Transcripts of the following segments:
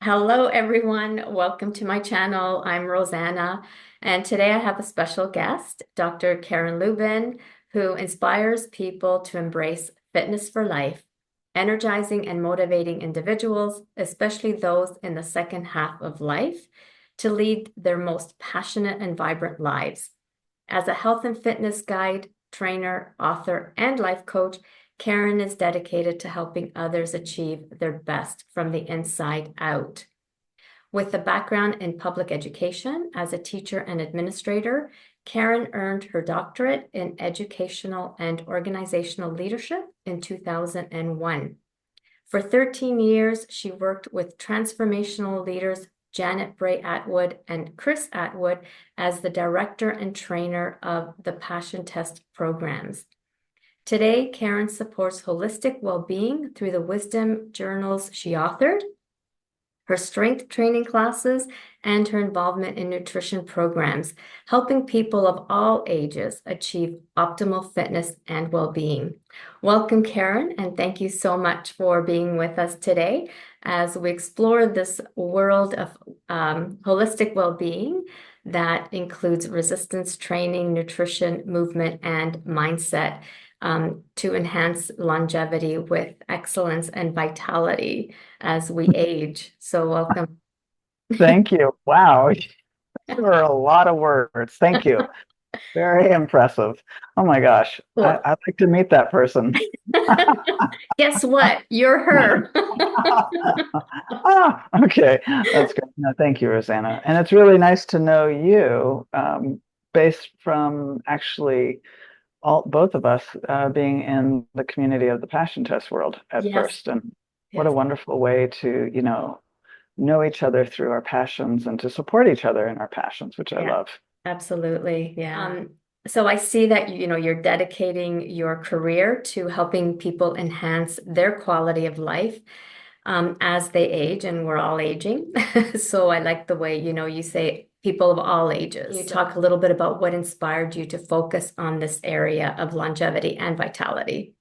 Hello, everyone. Welcome to my channel. I'm Rosanna, and today I have a special guest, Dr. Karin Lubin, who inspires people to embrace fitness for life, energizing and motivating individuals, especially those in the second half of life, to lead their most passionate and vibrant lives. As a health and fitness guide, trainer, author, and life coach, Karin is dedicated to helping others achieve their best from the inside out. With a background in public education as a teacher and administrator, Karin earned her doctorate in educational and organizational leadership in 2001. For 13 years, she worked with transformational leaders Janet Bray Atwood and Chris Atwood as the director and trainer of the Passion Test programs. Today, Karin supports holistic well-being through the wisdom journals she authored, her strength training classes, and her involvement in nutrition programs, helping people of all ages achieve optimal fitness and well-being. Welcome, Karin, and thank you so much for being with us today as we explore this world of holistic well-being that includes resistance training, nutrition, movement, and mindset to enhance longevity with excellence and vitality as we age. So welcome. Thank you. Wow. There were a lot of words. Thank you. Very impressive. Oh my gosh. Cool. I'd like to meet that person. Guess what? You're her. Okay. That's good. No, thank you, Rosanna. And it's really nice to know you, based from actually both of us being in the community of the passion test world at Yes, first. And what a yes, wonderful way to, know each other through our passions and to support each other in our passions, which I yeah, love. absolutely. Yeah. So I see that you're dedicating your career to helping people enhance their quality of life as they age, and we're all aging. So I like the way, you say people of all ages. Can you talk a little bit about what inspired you to focus on this area of longevity and vitality?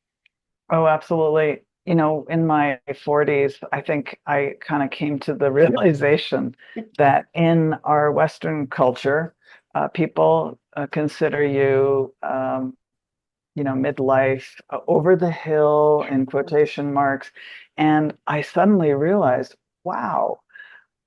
Oh, absolutely. In my 40s, I think I kind of came to the realization that in our Western culture, people consider you, midlife, over the hill in quotation marks. And I suddenly realized, wow,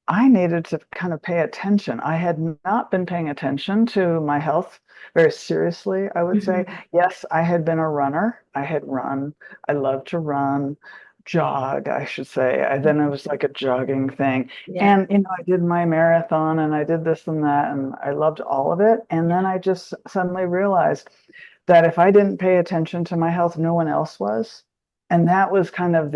I needed to kind of pay attention. I had not been paying attention to my health very seriously, I would say. Mhm. Yes, I had been a runner. I had run. I love to run, jog, I should say. Then it was like a jogging thing. Yeah, And, I did my marathon and I did this and that, and I loved all of it. And then I just suddenly realized that if I didn't pay attention to my health, no one else was. And that was kind of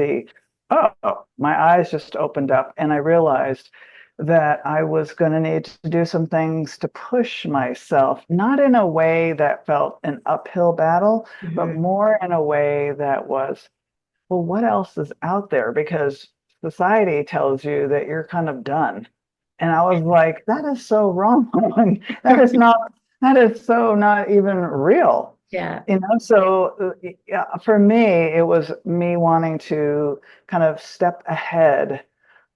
my eyes just opened up and I realized that I was going to need to do some things to push myself, not in a way that felt an uphill battle, but Mhm. more in a way that was, well, what else is out there? Because society tells you that you're kind of done. And I was like, that is so wrong. That is so not even real. Yeah. So yeah, for me, it was me wanting to kind of step ahead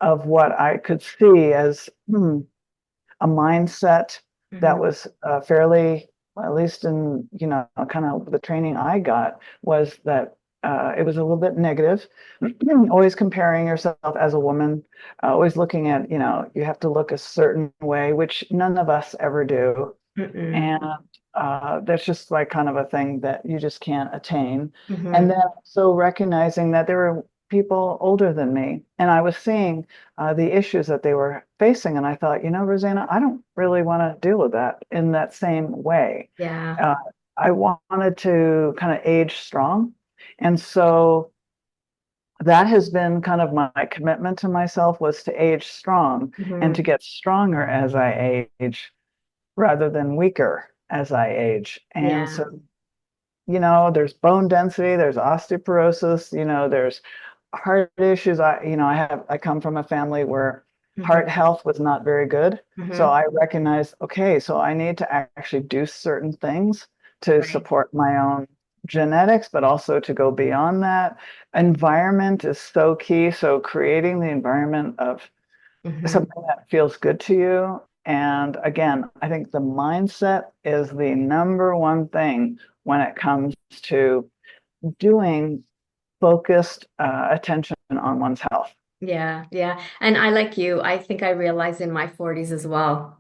of what I could see as a mindset that Mhm. was fairly, well, at least in, kind of the training I got, was that it was a little bit negative. Always comparing yourself as a woman, always looking at, you have to look a certain way, which none of us ever do. Mm-mm. And that's just like kind of a thing that you just can't attain. And Mhm. then so recognizing that there were people older than me, and I was seeing the issues that they were facing, and I thought, Rosanna, I don't really want to deal with that in that same way. Yeah. Uh, I wanted to kind of age strong, and so that has been kind of my commitment to myself, was to age strong and Mhm. to get stronger as I age rather than weaker as I age. And Yeah. so, there's bone density, there's osteoporosis, there's heart issues. I come from a family where Mhm. heart health was not very good. So Mhm. I recognized, okay, so I need to actually do certain things to Right. support my own genetics, but also to go beyond that. Environment is so key. So creating the environment of Hmm. something that feels good to you. And again, I think the mindset is the number one thing when it comes to doing focused attention on one's health. Yeah, yeah. And I like you, I think I realized in my 40s as well.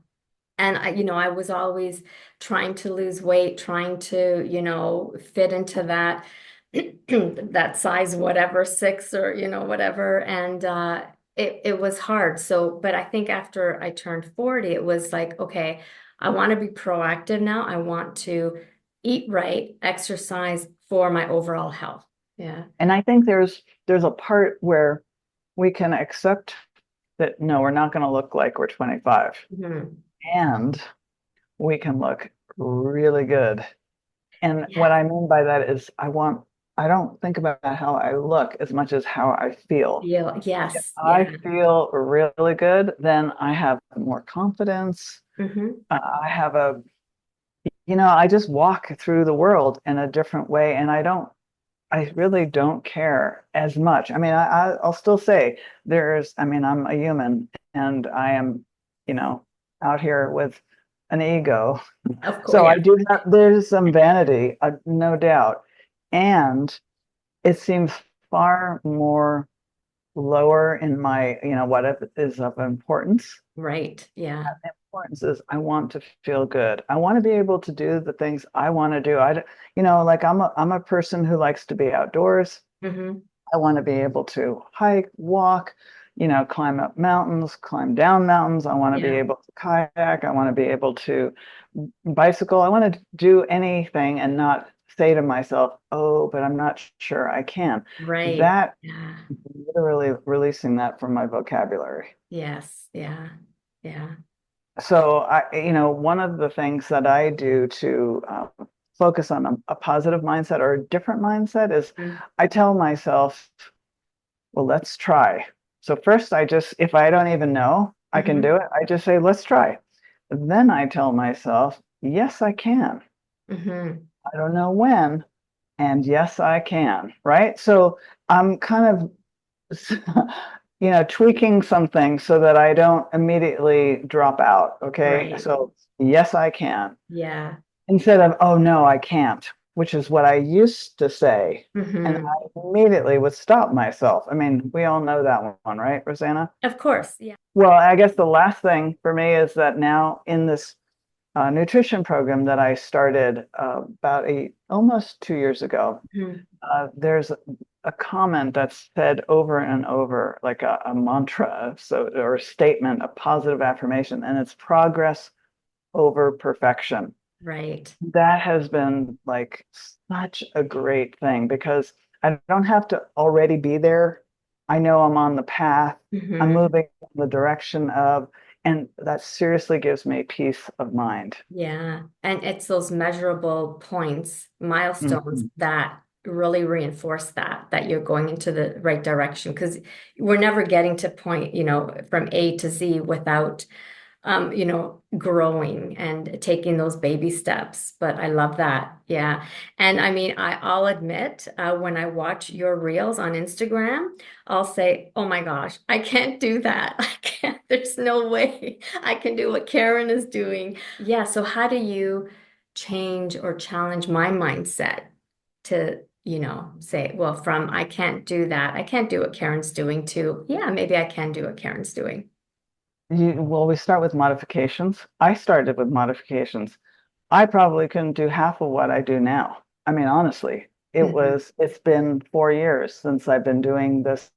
And I was always trying to lose weight, trying to, fit into that that size whatever, six or, whatever. And it was hard. So, but I think after I turned 40, it was like, okay, I want to be proactive now. I want to eat right, exercise for my overall health. Yeah. And I think there's a part where we can accept that no, we're not going to look like we're 25, Mhm. and we can look really good. And what Yeah. I mean by that is I don't think about how I look as much as how I feel. If Yes. I Yeah. feel really good, then I have more confidence. Hmm. I have I just walk through the world in a different way, and I really don't care as much. I mean, I'll still say I mean, I'm a human and I am, you know, out here with an ego. Of course. So I Yeah. do have, there's some vanity, no doubt. And it seems far more lower in my, what is of importance. Right. Yeah. The importance is I want to feel good. I want to be able to do the things I want to do. Like I'm a person who likes to be outdoors. Hmm. I want to be able to hike, walk, climb up mountains, climb down mountains. I want to be Yeah. able to kayak. I want to be able to bicycle. I want to do anything and not say to myself, oh, but I'm not sure I can. Right. That Yeah. literally releasing that from my vocabulary. Yes. Yeah. Yeah. So one of the things that I do to focus on a positive mindset or a different mindset is Mm. I tell myself, well, let's try. So first if I don't even know I can Hmm. do it, I just say, let's try. Then I tell myself, yes, I can. Hmm. I don't know when, and yes, I can, right? So I'm kind of, tweaking something so that I don't immediately drop out. Okay. Right. So yes, I can. Yeah. Instead of, oh no, I can't, which is what I used to say. And Hmm. I immediately would stop myself. I mean, we all know that one, right, Rosanna? Of course. Yeah. Well, I guess the last thing for me is that now in this nutrition program that I started about almost 2 years ago, Mhm. there's a comment that's said over and over, like a mantra, or a statement, a positive affirmation, and it's progress over perfection. Right. That has been like such a great thing because I don't have to already be there. I know I'm on the path. I'm Hmm. moving in the direction of, and that seriously gives me peace of mind. Yeah. And it's those measurable points, milestones Mhm. that really reinforce that you're going into the right direction because we're never getting to point, from A to Z without growing and taking those baby steps. But I love that. Yeah. And I mean, I'll admit, when I watch your reels on Instagram, I'll say, oh my gosh, I can't do that. I can't, there's no way I can do what Karen is doing. Yeah. So how do you change or challenge my mindset to, say, well, from I can't do that, I can't do what Karen's doing to, yeah, maybe I can do what Karen's doing. Well, we start with modifications. I started with modifications. I probably couldn't do half of what I do now. I mean, honestly, Mhm. it's been 4 years since I've been doing this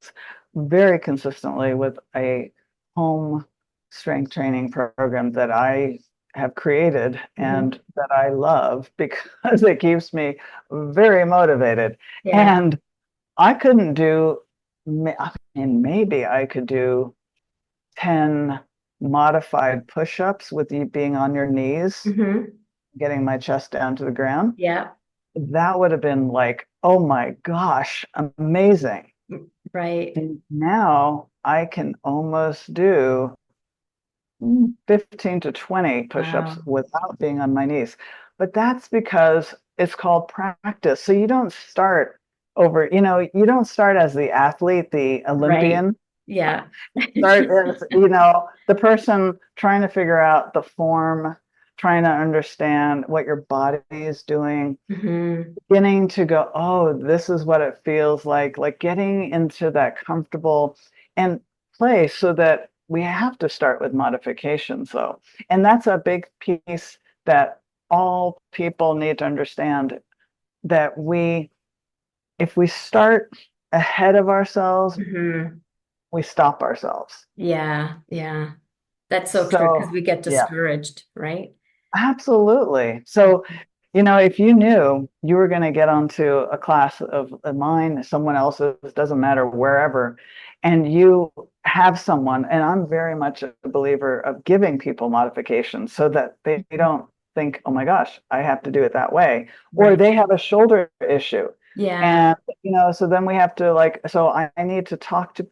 very consistently with a home strength training program that I have created Mhm. and that I love because it keeps me very motivated. Yeah. And I couldn't do, I mean, maybe I could do 10 modified push-ups with you being on your knees, Hmm. getting my chest down to the ground. Yeah. That would have been like, oh my gosh, amazing. Right. And now I can almost do 15 to 20 push-ups Wow. without being on my knees. But that's because it's called practice. So you don't start you don't start as the athlete, the Right. Olympian. Yeah. Start as, the person trying to figure out the form, trying to understand what your body is doing, Hmm. beginning to go, oh, this is what it feels like getting into that comfortable and place so that we have to start with modifications though. And that's a big piece that all people need to understand that if we start ahead of ourselves, Hmm. we stop ourselves. Yeah, yeah. That's so true because So, we get yeah. discouraged, right? Absolutely. So, if you knew you were going to get onto a class of mine, someone else's, doesn't matter wherever, and you have someone, and I'm very much a believer of giving people modifications so that they Mhm. don't think, oh my gosh, I have to do it that way, or Right. they have a shoulder issue. Yeah. And, so then we have to so I need to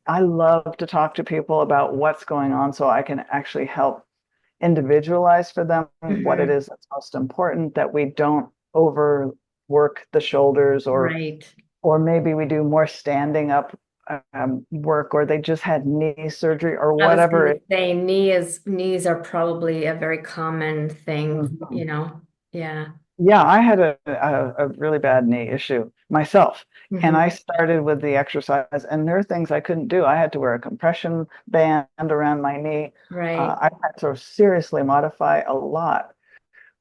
I love to talk to people about what's going on so I can actually help individualize for them what it Hmm. is that's most important, that we don't overwork the shoulders, Right. or maybe we do more standing up work, or they just had knee surgery or I was going whatever to say knees are probably a very common thing, Mhm. Yeah. Yeah, I had a really bad knee issue myself. And I Hmm. started with the exercise, and there are things I couldn't do. I had to wear a compression band around my knee. Right. I had to seriously modify a lot.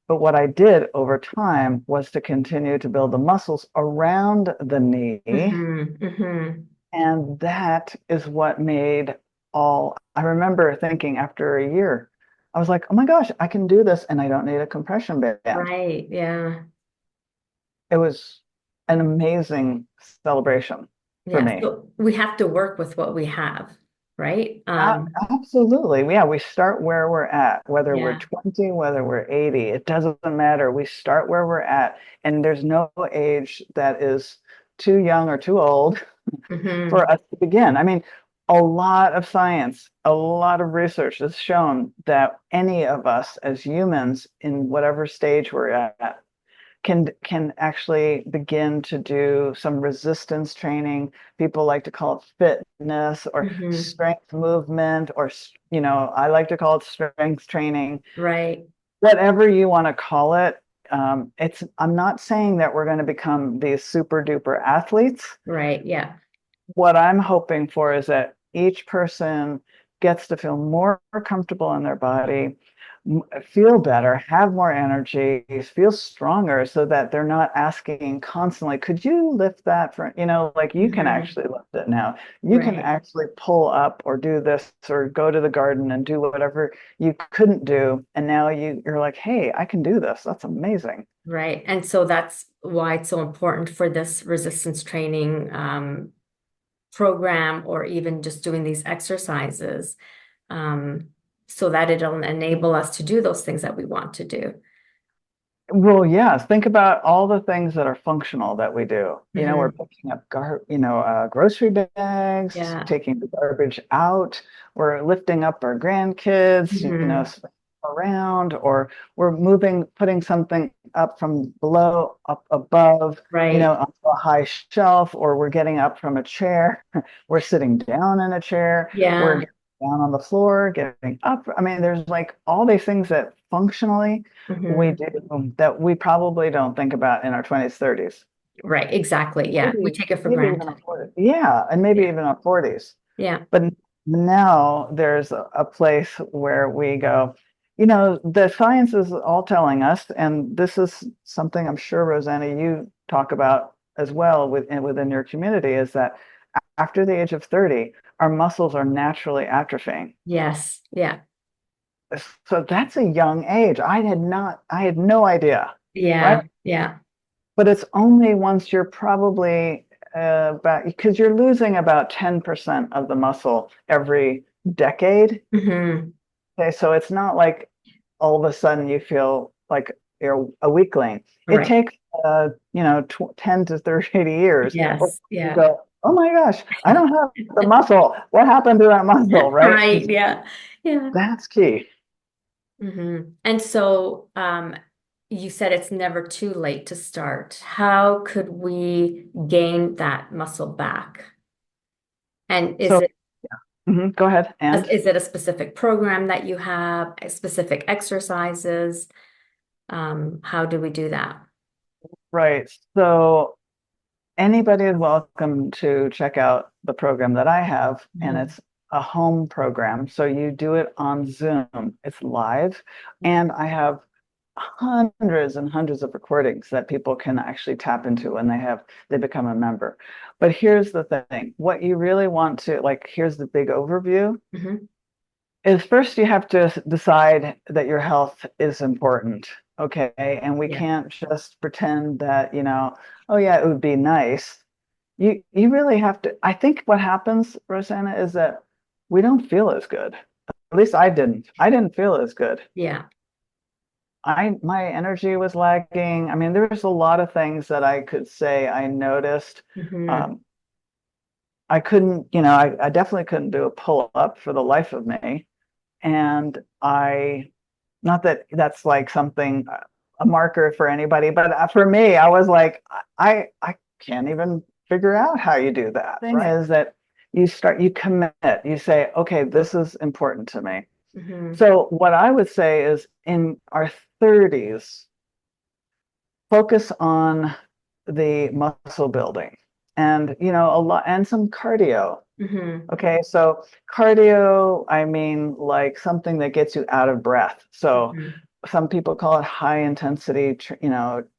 But what I did over time was to continue to build the muscles around the knee. Hmm. Hmm. And that is what made I remember thinking after a year, I was like, oh my gosh, I can do this and I don't need a compression band. Right. Yeah. It was an amazing celebration for Yeah. me. So we have to work with what we have, right? Absolutely. Yeah, we start where we're at, whether we're Yeah. 20, whether we're 80, it doesn't matter. We start where we're at, and there's no age that is too young or too old Hmm. for us to begin. I mean, a lot of science, a lot of research has shown that any of us as humans in whatever stage we're at can actually begin to do some resistance training. People like to call it fitness or Hmm. strength movement, or I like to call it strength training. Right. Whatever you want to call it. I'm not saying that we're going to become these super duper athletes. Right. Yeah. What I'm hoping for is that each person gets to feel more comfortable in their body, feel better, have more energy, feel stronger, so that they're not asking constantly, could you lift that for, like you can Hmm. actually lift it now. You can Right. actually pull up or do this or go to the garden and do whatever you couldn't do. And now you're like, hey, I can do this. That's amazing. Right. And so that's why it's so important for this resistance training program or even just doing these exercises um, so that it'll enable us to do those things that we want to do. Well, yes. Think about all the things that are functional that we do. We're Hmm. picking up grocery bags, Yeah. taking the garbage out. We're lifting up our grandkids, Hmm. around, or we're putting something up from below, up above, Right. onto a high shelf, or we're getting up from a chair. We're sitting down in a chair. We're Yeah. getting down on the floor, getting up. I mean, there's like all these things that functionally we Hmm. do that we probably don't think about in our 20s, 30s. Right. Exactly. Yeah. We take it for Maybe even our granted. 40s. Yeah, and maybe Yeah. even our 40s. Yeah. But now there's a place where we go, the science is all telling us, and this is something I'm sure, Rosanna, you talk about as well within your community, is that after the age of 30, our muscles are naturally atrophying. Yes. Yeah. So that's a young age. I had no idea, right? Yeah. Yeah. But it's only once you're probably about, because you're losing about 10% of the muscle every decade. Hmm. Okay, so it's not like all of a sudden you feel like you're a weakling. It Right. takes 10 to 30 years before Yes. you Yeah. go, oh my gosh, I don't have the muscle. What happened to that muscle, right? Right. Yeah. Yeah. That's key. And so you said it's never too late to start. How could we gain that muscle back? And is So it Go ahead. And Is it a specific program that you have, specific exercises? How do we do that? right. So anybody is welcome to check out the program that I have, and Mhm. it's a home program. So you do it on Zoom. It's live, and I have hundreds and hundreds of recordings that people can actually tap into when they become a member. But here's the thing, what you really want to like, here's the big overview, Mhm. is first you have to decide that your health is important. Okay. And we Yeah. can't just pretend that, oh yeah, it would be nice. You really have to. I think what happens, Rosanna, is that we don't feel as good. At least I didn't. I didn't feel as good. Yeah. My energy was lagging. I mean, there's a lot of things that I could say I noticed. Hmm. Um, I couldn't, I definitely couldn't do a pull up for the life of me. And not that that's like something, a marker for anybody, but for me, I was like, I can't even figure out how you do that. Thing is that you commit, you say, okay, this is important to me. Hmm. So what I would say is in our 30s, focus on the muscle building and, a lot and some cardio. Hmm. Okay, so cardio, I mean, like something that gets you out of breath. So Hmm. some people call it high intensity,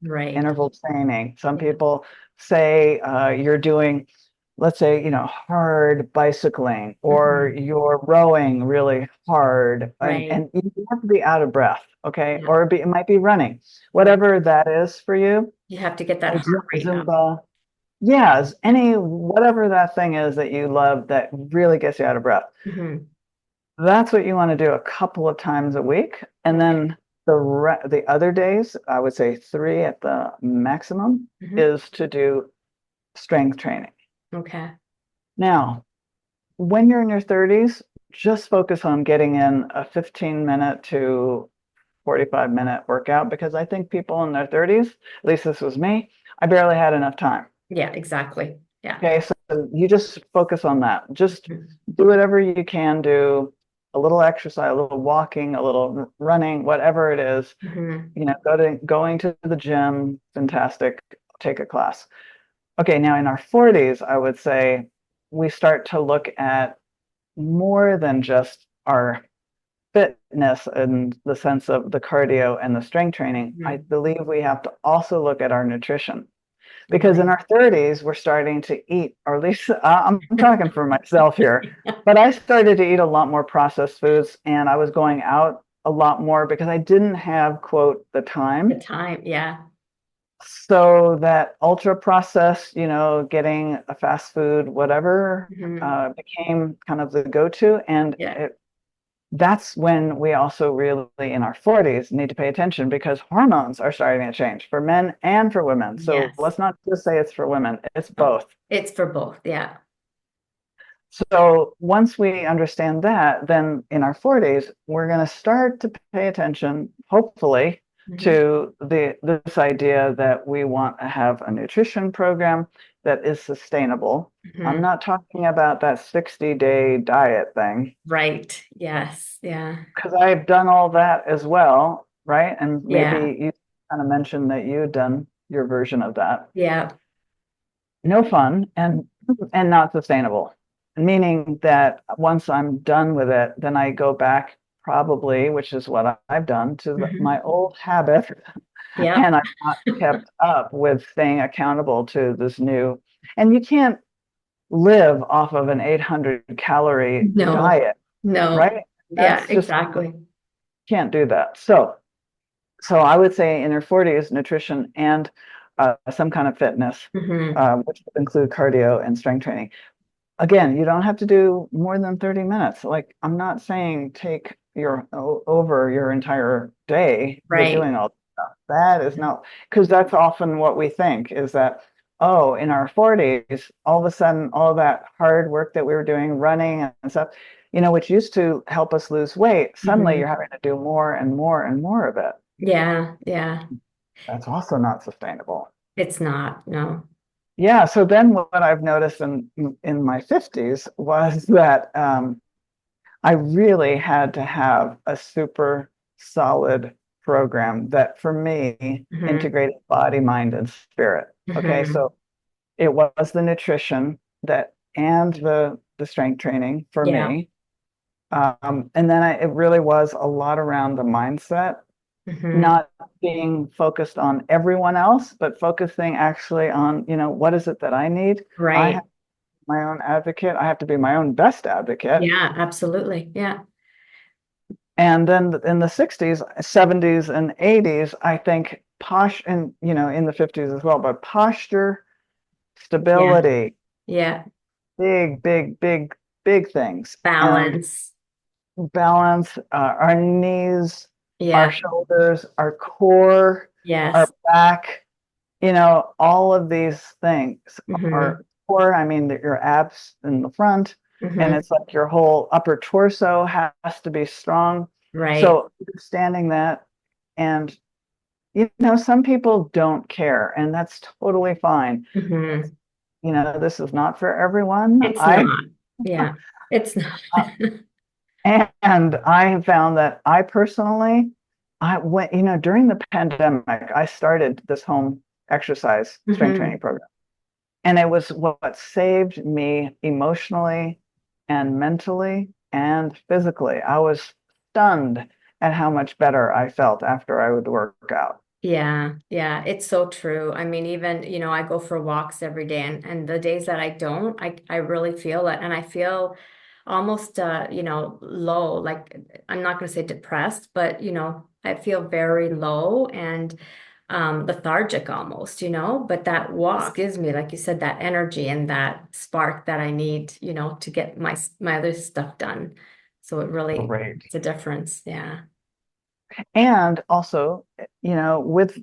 Right. interval training. Some Yeah. people say you're doing, let's say, hard bicycling or Hmm. you're rowing really hard, and, Right. and you have to be out of breath. Okay, Yeah. or it might be running, Right. whatever that is for you. You have to get that Or heart rate up. Zumba. Yes, whatever that thing is that you love that really gets you out of breath. Hmm. That's what you want to do a couple of times a week. And Okay. then the other days, I would say three at the maximum, Hmm. is to do strength training. Okay. Now, when you're in your 30s, just focus on getting in a 15-minute to 45-minute workout, because I think people in their 30s, at least this was me, I barely had enough time. Yeah, exactly. Yeah. Okay, so you just focus on that. Just Mm-hmm. do whatever you can do, a little exercise, a little walking, a little running, whatever it is. Mm-hmm. Going to the gym, fantastic. Take a class. Okay, now in our 40s, I would say we start to look at more than just our fitness in the sense of the cardio and the strength training. I believe we have to also look at our nutrition, because in Right. our 30s we're starting to eat, or at least I'm talking for myself here, but I started to eat a lot more processed foods, and I was going out a lot more because I didn't have, quote, the The time. time. Yeah. So that ultra processed, getting a fast food whatever Hmm. became kind of the go-to. And Yeah. that's when we also really in our 40s need to pay attention, because hormones are starting to change for men and for women. So Yes. let's not just say it's for women, it's Oh, both. it's for both. Yeah. So once we understand that, then in our 40s, we're going to start to pay attention, hopefully, Hmm. to this idea that we want to have a nutrition program that is sustainable. I'm Hmm. not talking about that 60-day diet thing, Right. Yes. Yeah. because I've done all that as well, right? And Yeah. maybe you kind of mentioned that you had done your version of that. Yeah. No fun and not sustainable. Meaning that once I'm done with it, then I go back probably, which is what I've done, to Hmm. my old habit, Yep. and I've not kept up with staying accountable to this new. And you can't live off of an 800 calorie No. diet, No. right? Yeah, That's just exactly. can't do that. So I would say in your 40s, nutrition and some kind of fitness, Hmm. which would include cardio and strength training. Again, you don't have to do more than 30 minutes. Like, I'm not saying take over your entire day with Right. doing all that stuff. That is not, because that's often what we think is that, oh, in our 40s, all of a sudden, all that hard work that we were doing, running and stuff, which used to help us lose weight, suddenly Hmm. you're having to do more and more and more of it. Yeah. Yeah. That's also not sustainable. It's not. No. yeah. So then what I've noticed in my 50s was that I really had to have a super solid program that for me Hmm. integrated body, mind, and spirit. Okay, Hmm. so it was the nutrition that and the strength training for Yeah. me. And then it really was a lot around the mindset, Hmm. not being focused on everyone else, but focusing actually on, what is it that I need? I have Right. my own advocate. I have to be my own best advocate. Yeah, absolutely. Yeah. And then in the 60s, 70s, and 80s, I think and in the 50s as well, but posture, Yeah. stability, Yeah. big, big, big, big things. And Balance. balance, our knees, our Yeah. shoulders, our core, our Yes. back, all of these things Hmm. are core. I mean, your abs in the front, and Hmm. it's like your whole upper torso has to be strong. Right. So understanding that, and some people don't care, and that's totally fine. Hmm. This is not for everyone. It's not. Yeah. It's not. And I have found that I personally, I went, during the pandemic, I started this home exercise strength Hmm. training program. And it was what saved me emotionally and mentally and physically. I was stunned at how much better I felt after I would work out. Yeah, yeah, it's so true. I mean, even, I go for walks every day and the days that I don't, I really feel it. And I feel almost low, like I'm not going to say depressed, but I feel very low and lethargic almost, but that walk gives me, like you said, that energy and that spark that I need, to get my other stuff done. So it really, Great. it's a difference. Yeah. And also, with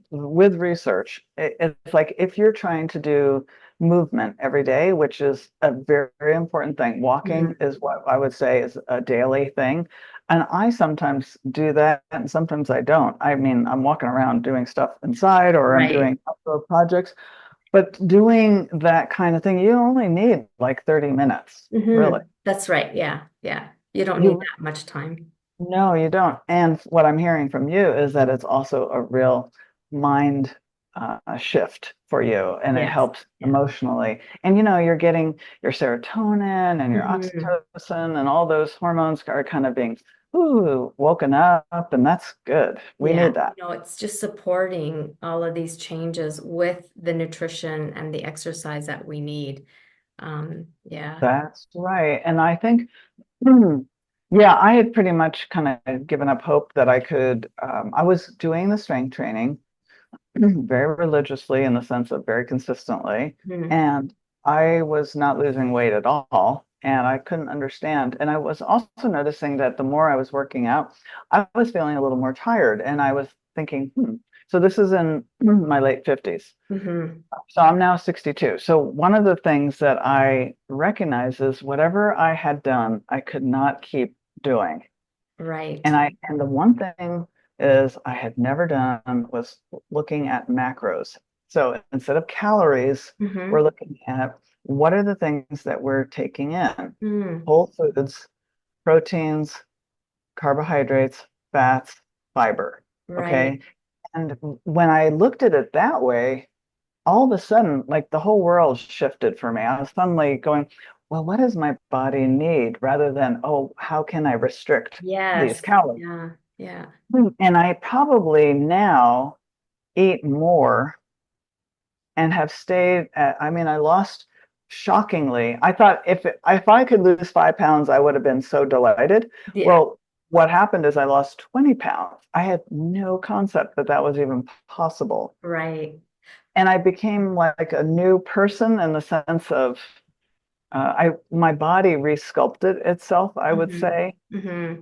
research, it's like if you're trying to do movement every day, which is a very, very important thing. Walking Mhm. is what I would say is a daily thing. And I sometimes do that and sometimes I don't. I mean, I'm walking around doing stuff inside or I'm Right. doing outdoor projects, but doing that kind of thing, you only need like 30 minutes, really. That's right. Yeah. Yeah. You don't need You that much time. No, you don't. And what I'm hearing from you is that it's also a real mind shift for you, and it Yes. helps Yeah. emotionally. And you're getting your serotonin and your Hmm. oxytocin, and all those hormones are kind of being woken up, and that's good. We Yeah. need that. It's just supporting all of these changes with the nutrition and the exercise that we need. Yeah. That's right. And I think, hmm, yeah, I had pretty much kind of given up hope that I could. I was doing the strength training very religiously in the sense of very consistently. Hmm. And I was not losing weight at all. And I couldn't understand. And I was also noticing that the more I was working out, I was feeling a little more tired. And I was thinking, so this is in my late 50s. Hmm. So I'm now 62. So one of the things that I recognize is whatever I had done, I could not keep doing. Right. And the one thing is I had never done was looking at macros. So instead of calories, we're Hmm. looking at what are the things that we're taking in? Hmm. Whole foods, proteins, carbohydrates, fats, fiber. Right. Okay. And when I looked at it that way, all of a sudden, like the whole world shifted for me. I was suddenly going, well, what does my body need rather than, oh, how can I restrict these Yes. calories? Yeah. Yeah. And I probably now eat more and have stayed at, I mean, I lost shockingly. I thought if I could lose 5 pounds, I would have been so delighted. Yeah. Well, what happened is I lost 20 pounds. I had no concept that that was even possible. Right. And I became like a new person in the sense of I my body resculpted itself, I would Hmm. say, Hmm.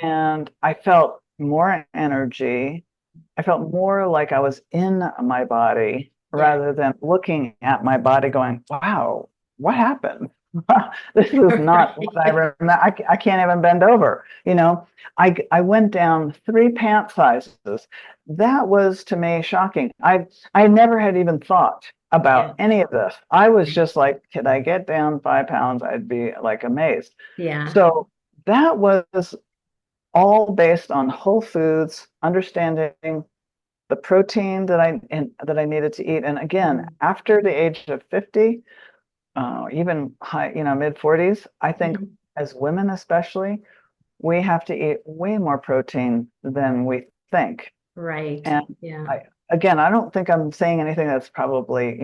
and I felt more energy. I felt more like I was in my body Yeah. rather than looking at my body going, wow, what happened? This is not what I Right. remember. I can't even bend over. I went down 3 pant sizes. That was to me shocking. I never had even thought Yeah. about any of this. I was just like, could I get down 5 pounds? I'd be like amazed. Yeah. So that was all based on whole foods, understanding the protein that I needed to eat. And again, Mhm. after the age of 50, even high, mid 40s, I think Mhm. as women especially, we have to eat way more protein than we think. Right. And Yeah. I don't think I'm saying anything that's probably,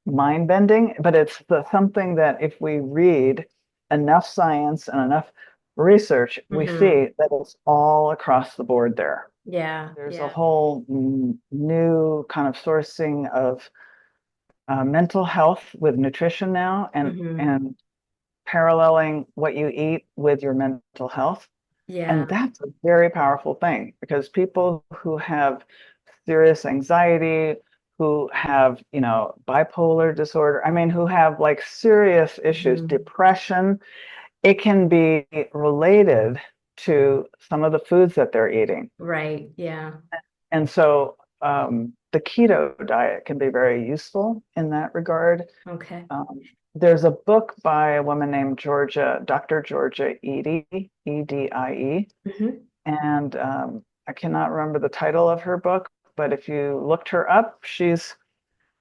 mind bending, but it's something that if we read enough science and enough research, we Hmm. see that it's all across the board there. Yeah. There's a Yeah. whole new kind of sourcing of mental health with nutrition now, Hmm. and paralleling what you eat with your mental health. And Yeah. that's a very powerful thing because people who have serious anxiety, who have, bipolar disorder, I mean, who have like serious issues, Hmm. depression, it can be related to some of the foods that they're eating. Right. Yeah. And so the keto diet can be very useful in that regard. Okay. Um, there's a book by a woman named Dr. Georgia Edie, Edie, Hmm. and I cannot remember the title of her book, but if you looked her up, she's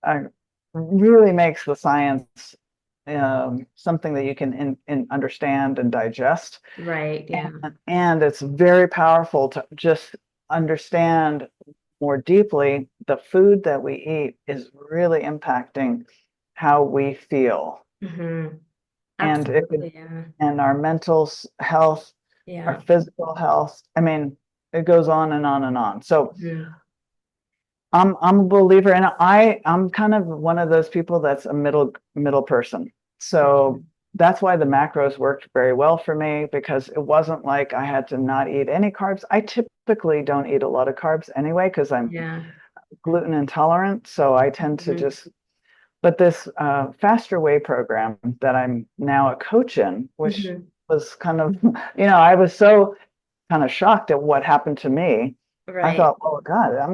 uh, really makes the science something that you can understand and digest. Right. Yeah. And it's very powerful to just understand more deeply the food that we eat is really impacting how we feel. Hmm. And it could, Absolutely. Yeah. and our mental health, our Yeah. physical health. I mean, it goes on and on and on. So Mhm. I'm a believer, and I'm kind of one of those people that's a middle person. So that's why the macros worked very well for me because it wasn't like I had to not eat any carbs. I typically don't eat a lot of carbs anyway because I'm Yeah. gluten intolerant. So I tend to Hmm. just, but this faster way program that I'm now a coach in, which Hmm. was kind of, I was so kind of shocked at what happened to me. I Right. thought, oh God, I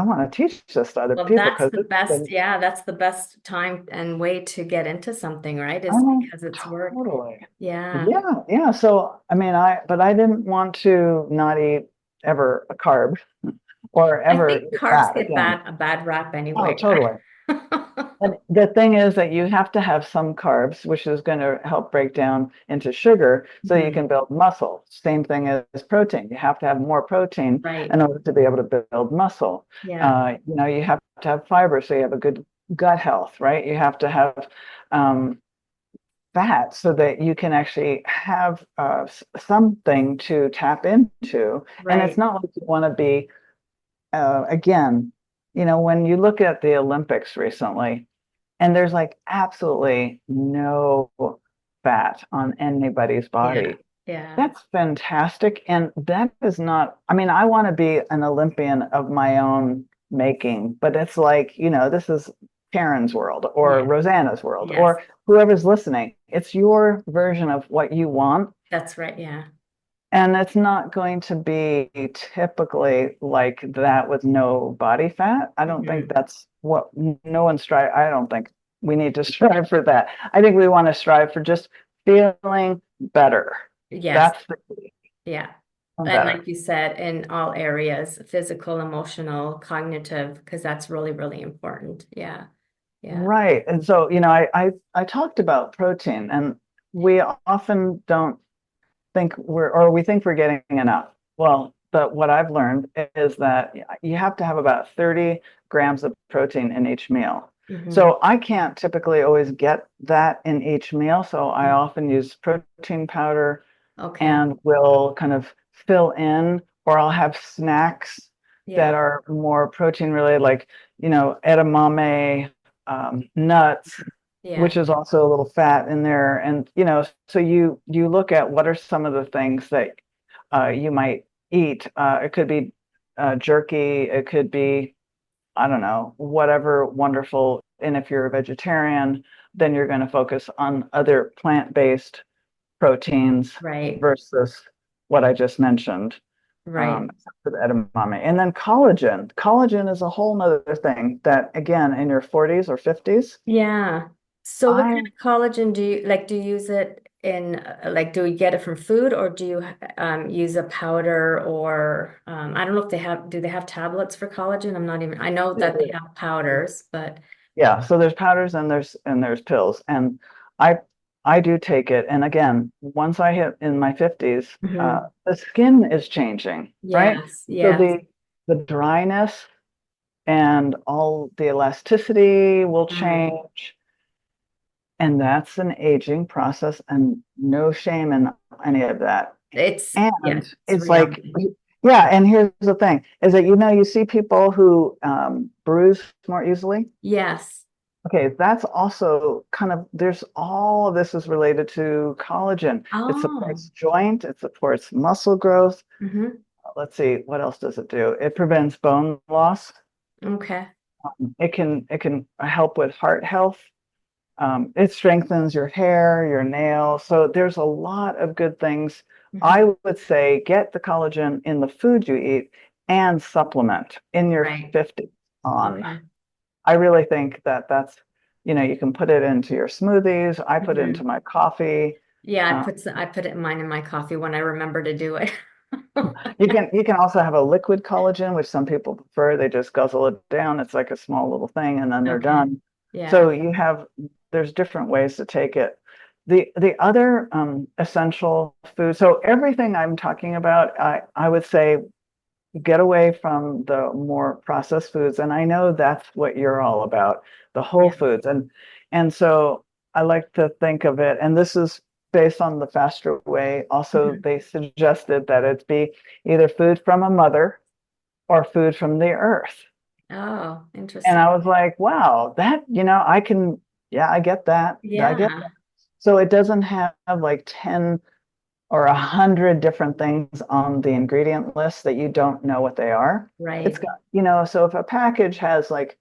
want to teach this to other Well, people that's because the it's best. been, Yeah, that's the best time and way to get into something, right? Is oh, because it's work. totally. Yeah. Yeah, yeah. So, I mean, but I didn't want to not eat ever a carb or I ever think eat carbs fat get again. a bad rap Oh, anyway. totally. And the thing is that you have to have some carbs, which is going to help break down into sugar so you Mhm. can build muscle. Same thing as protein. You have to have more protein Right. in order to be able to build muscle. Yeah. You have to have fiber so you have a good gut health, right? You have to have um, fat so that you can actually have something to tap into. And it's Right. not like you want to be, again, when you look at the Olympics recently, and there's like absolutely no fat on anybody's Yeah. body. Yeah. That's fantastic. And that is not, I mean, I want to be an Olympian of my own making, but it's like, this is Karen's world or Yeah. Rosanna's world Yes. or whoever's listening. It's your version of what you want. That's right. Yeah. And it's not going to be typically like that with no body fat. I don't think Hmm. that's what no one strive. I don't think we need to strive for that. I think we want to strive for just feeling better. Yes. That's the key. Yeah. And Better. like you said, in all areas, physical, emotional, cognitive, because that's really, really important. Yeah. Yeah. Right. And so, I talked about protein and we often don't think we think we're getting enough. Well, but what I've learned is that you have to have about 30 grams of protein in each meal. Hmm. So I can't typically always get that in each meal. So I often use protein powder Okay. and will kind of fill in, or I'll have snacks Yeah. that are more protein related, like, edamame, nuts, Yeah. which is also a little fat in there. And, so you look at what are some of the things that you might eat. It could be jerky, it could be, I don't know, whatever wonderful. And if you're a vegetarian, then you're going to focus on other plant-based proteins Right. versus what I just mentioned. Right. except for the edamame. And then collagen. Collagen is a whole nother thing that, again, in your 40s or 50s, Yeah. So what kind I of collagen do you like? Do you use it in like do you get it from food or do you use a powder or I don't know if they have do they have tablets for collagen? I'm not even I know that they have powders, but yeah, so there's powders and there's pills. And I I do take it. And again, once I hit in my 50s, Mhm. the skin is changing, right? Yes, So yes. the dryness and all the elasticity will Mm. change. And that's an aging process and no shame in any of that. Yeah, And it's it's like, reality. yeah, and here's the thing is that, you see people who bruise more easily. Yes. Okay, that's also kind of, there's all of this is related to collagen. It Oh. supports joint, it supports muscle growth. Hmm. Let's see, what else does it do? It prevents bone loss. Okay. It can help with heart health. It strengthens your hair, your nails. So there's a lot of good things. Hmm. I would say get the collagen in the food you eat and supplement in your Right. 50s on. Okay. I really think that you can put it into your smoothies. I put it into Hmm. my coffee. Yeah, Uh, I put it mine in my coffee when I remember to do it. you can also have a liquid collagen, which some people prefer. They just guzzle it down. It's like a small little thing, and then they're Okay. done. Yeah. So there's different ways to take it. The other essential food. So everything I'm talking about, I would say get away from the more processed foods. And I know that's what you're all about, the whole Yeah. foods. And so I like to think of it, and this is based on the faster way. Also, Mhm. they suggested that it be either food from a mother or food from the earth. Oh, And interesting. I was like, wow, yeah, I get that. I get Yeah. that. So it doesn't have like 10 or 100 different things on the ingredient list that you don't know what they are. It's Right. got, so if a package has like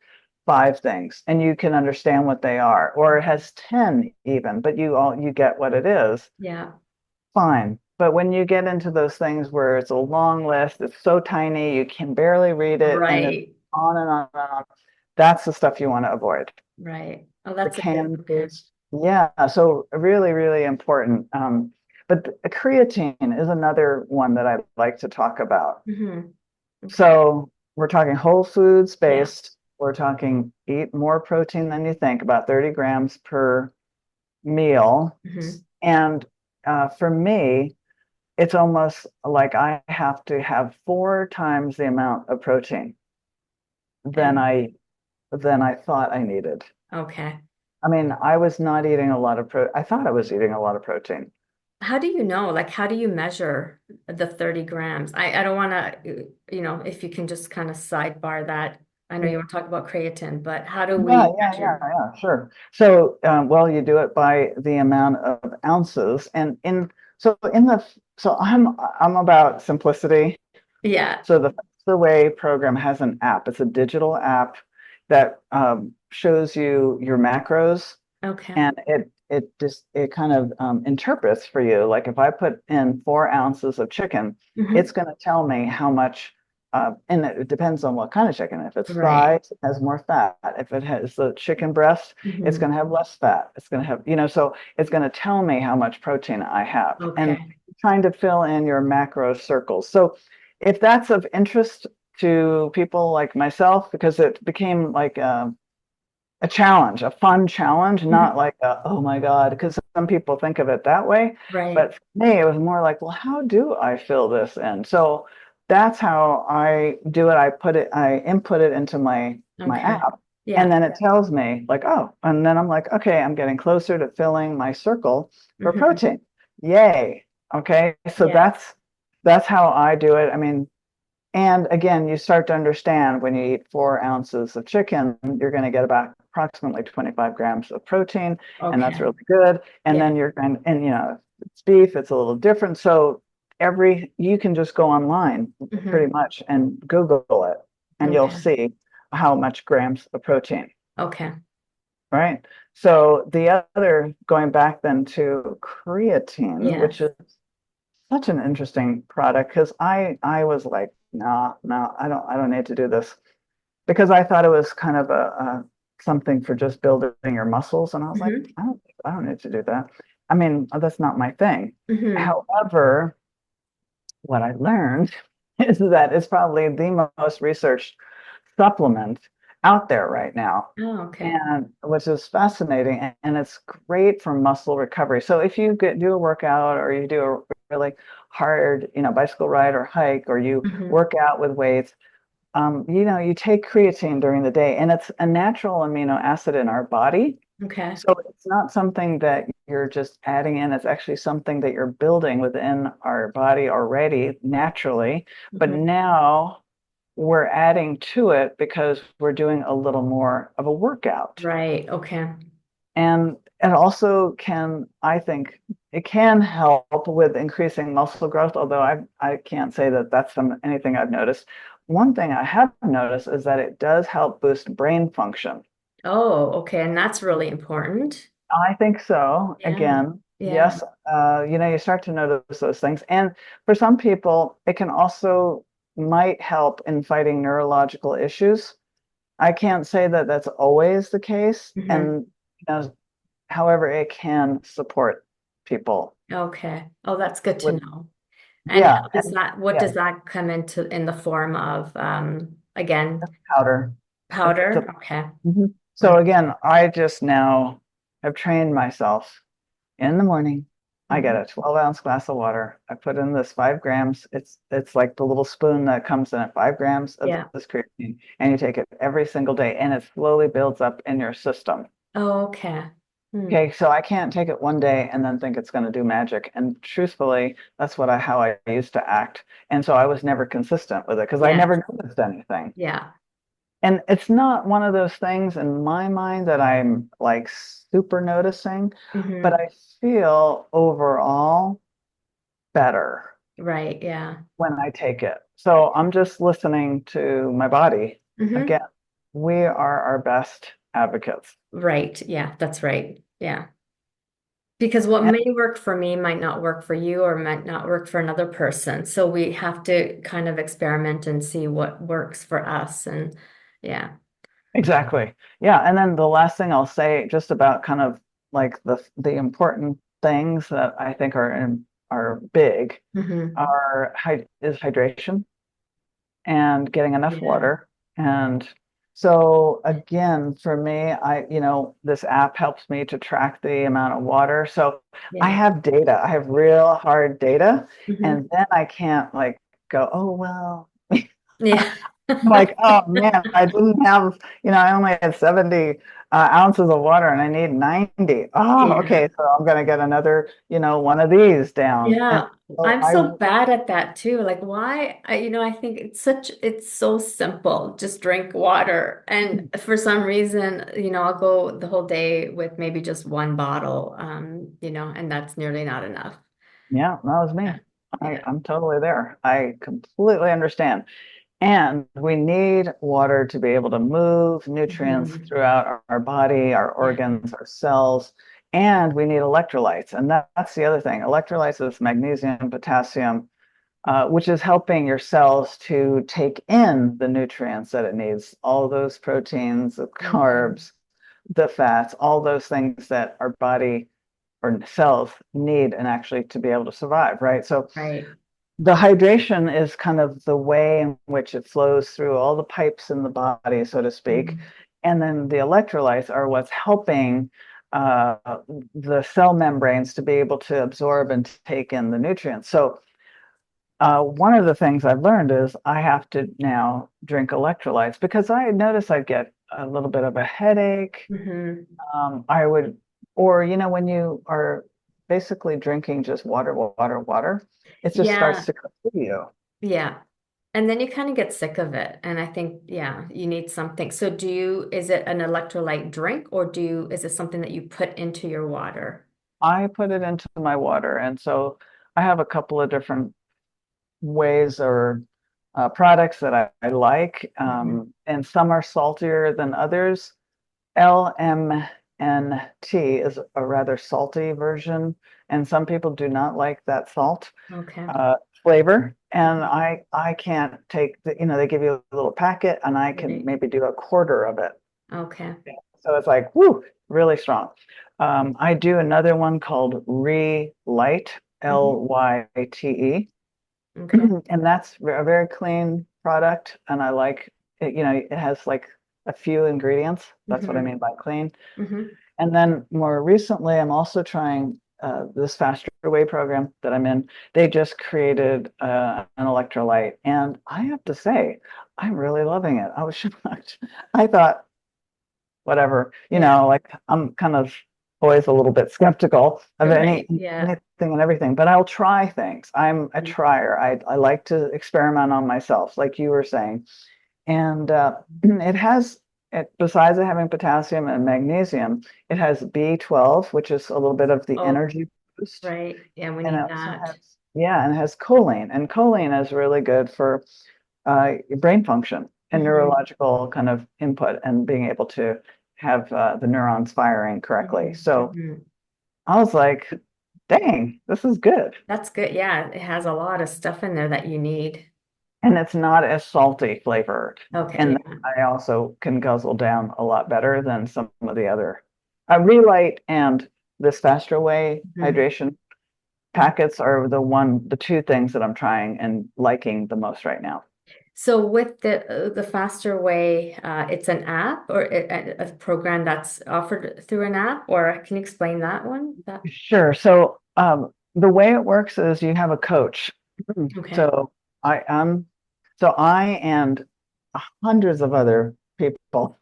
5 things and you can understand what they are, or it has 10 even, but you get what it is, Yeah. fine. But when you get into those things where it's a long list, it's so tiny, you can barely read it, and it's Right. on and on and on, that's the stuff you want to avoid. Right. Oh, The that's a good. canned Okay. foods. Yeah, so really, really important. But creatine is another one that I'd like to talk about. Hmm. Okay. So we're talking whole foods Yeah. based. We're talking eat more protein than you think, about 30 grams per meal. Hmm. And for me, it's almost like I have to have 4 times the amount of protein than And I thought I needed. okay. I mean, I was not eating a lot of I thought I was eating a lot of protein. How do you know? Like, how do you measure the 30 grams? I don't want to, if you can just kind of sidebar that. I know you want to talk about creatine, but how do Yeah, we yeah, yeah, measure? yeah, sure. So, well, you do it by the amount of ounces, and so I'm about simplicity. Yeah. So the Faster Way program has an app. It's a digital app that shows you your macros, Okay. and it kind of interprets for you. Like if I put in 4 ounces of chicken, it's Hmm. going to tell me how much. And it depends on what kind of chicken. If it's Right. thighs, it has more fat. If it has the chicken breast, it's Hmm. going to have less fat. It's going to have, so it's going to tell me how much protein I have, and Okay. trying to fill in your macro circles. So if that's of interest to people like myself, because it became like a challenge, a fun challenge, not Hmm. like oh my God, because some people think of it that way. Right. But for me, it was more like, well, how do I fill this in? So that's how I do it. I input it into my Okay. app, and Yeah. then it tells me like, oh, and then I'm like, okay, I'm getting closer to filling my circle for Hmm. protein. Yay. Okay. So Yeah. that's how I do it. I mean, and again, you start to understand when you eat 4 ounces of chicken, you're going to get about approximately 25 grams of protein, and that's Okay. really good. And Yeah. then and if it's beef, it's a little different. So you can just go online Hmm. pretty much and Google it, and you'll Okay. see how much grams of protein, Okay. right? So the other, going back then to creatine, which Yes. is such an interesting product because I was like, no, no, I don't need to do this because I thought it was kind of a something for just building your muscles, and I was like, Hmm. I don't need to do that. I mean, that's not my thing. Hmm. However, what I learned is that it's probably the most researched supplement out there right now, Oh, okay. and which is fascinating, and it's great for muscle recovery. So if you do a workout or you do a really hard, bicycle ride or hike, or you Hmm. work out with weights, you take creatine during the day, and it's a natural amino acid in our body. Okay. So it's not something that you're just adding in. It's actually something that you're building within our body already naturally. But Hmm. now we're adding to it because we're doing a little more of a workout. Right. Okay. And it also can, I think, it can help with increasing muscle growth, although I can't say that that's anything I've noticed. One thing I have noticed is that it does help boost brain function. Oh, okay. And that's really important. I think so. Yeah. Again, Yeah. yes, you start to notice those things. And for some people, it can also might help in fighting neurological issues. I can't say that that's always the case. Hmm. And however, it can support people Okay. Oh, that's good to with, know. And yeah, how does that, what yeah, does that come into in the form of, again, powder. It's a, powder? Okay. mhm. So Okay. again, I just now have trained myself in the morning. I get Hmm. a 12-ounce glass of water. I put in this 5 grams. It's like the little spoon that comes in at 5 grams of Yeah. this creatine, and you take it every single day, and it slowly builds up in your system. Oh, okay. Hmm. Okay, so I can't take it one day and then think it's going to do magic. And truthfully, that's how I used to act. And so I was never consistent with it because I Yeah. never noticed anything. Yeah. And it's not one of those things in my mind that I'm like super noticing, but Hmm. I feel overall better Right. Yeah. when I take it. So I'm just listening to my body. Hmm. Again, we are our best advocates. Right. Yeah. That's right. Yeah. Because what And may work for me might not work for you or might not work for another person. So we have to kind of experiment and see what works for us. And yeah. exactly. Yeah. And then the last thing I'll say just about kind of like the important things that I think are big Hmm. is hydration and getting enough Yeah. water. And so again, for me, this app helps me to track the amount of water. So I Yeah. have data. I have real hard data, Hmm. and then I can't like go, oh well. Yeah. Like, oh man, I didn't have, I only had 70 ounces of water and I need 90. Oh, Yeah. okay. So I'm going to get another, one of these down. And Yeah. so I'm so bad at that too. Like why, I think it's so simple. Just drink water. And for some reason, I'll go the whole day with maybe just one bottle, and that's nearly not enough. yeah, that was Yeah. me. Yeah. I'm totally there. I completely understand. And we need water to be able to move nutrients Mhm. throughout our body, our Yeah. organs, our cells, and we need electrolytes. And that's the other thing. Electrolytes is magnesium, potassium, which is helping your cells to take in the nutrients that it needs, all those proteins, the Mhm. carbs, the fats, all those things that our body or cells need and actually to be able to survive, right? So Right. the hydration is kind of the way in which it flows through all the pipes in the body, so to speak. Mhm. And then the electrolytes are what's helping uh, the cell membranes to be able to absorb and take in the nutrients. So one of the things I've learned is I have to now drink electrolytes because I noticed I'd get a little bit of a headache. Mhm. I would, or, when you are basically drinking just water, water, water, it just starts Yeah. to come to you. Yeah. And then you kind of get sick of it. And I think, yeah, you need something. So is it an electrolyte drink or is it something that you put into your water? I put it into my water. And so I have a couple of different ways or products that I like. Mhm. And some are saltier than others. LMNT. is a rather salty version, and some people do not like that salt Okay. uh, flavor. And Mhm. I can't take they give you a little packet, and I can Right. maybe do a quarter of it. Okay. So it's like, whoo, really strong. I do another one called Relight, Hmm. Lyte, Okay. and that's a very clean product. And I like it, it has like a few ingredients. That's what I Hmm. mean by clean. Hmm. And then more recently, I'm also trying this faster whey program that I'm in. They just created an electrolyte, and I have to say, I'm really loving it. I was shocked. I thought, whatever, Yeah. like I'm kind of always a little bit skeptical of Right. Yeah. anything and everything, but I'll try things. I'm a Mhm. trier. I like to experiment on myself, like you were saying. And it has, besides it having potassium and magnesium, it has B12, which is a little bit of the Oh, energy boost. right. Yeah, we And it need also that. has, yeah, and it has choline. And choline is really good for brain function and Hmm. neurological kind of input and being able to have the neurons firing correctly. Hmm. So Hmm. I was like, dang, this is good. That's good. Yeah, it has a lot of stuff in there that you need. And it's not as salty flavored. Okay. And Yeah. I also can guzzle down a lot better than some of the other. Relight and this faster way Mhm. hydration packets are the two things that I'm trying and liking the most right now. So with the faster way, it's an app or a program that's offered through an app, or can you explain that one? That Sure. So the way it works is you have a coach. okay. So I am, so I and hundreds of other people,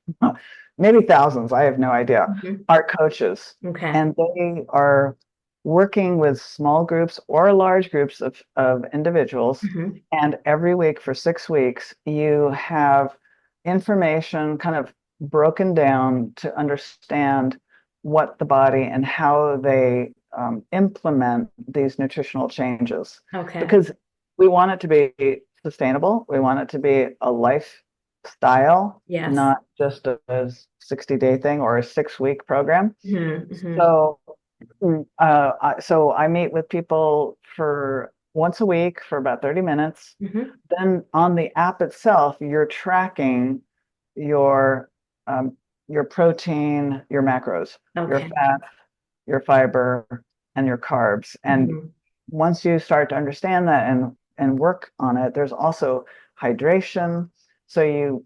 maybe thousands, I have no idea, Mhm. are coaches, Okay. and they are working with small groups or large groups of individuals. Hmm. And every week for 6 weeks, you have information kind of broken down to understand what the body and how they implement these nutritional changes. Okay. Because we want it to be sustainable, we want it to be a lifestyle, Yes. not just a 60-day thing or a 6 week program. Hmm. Hmm. So, so I meet with people for once a week for about 30 minutes. Hmm. Then on the app itself, you're tracking your um, your protein, your macros, your Okay. fat, your fiber, and your carbs. And Hmm. once you start to understand that and work on it, there's also hydration. So you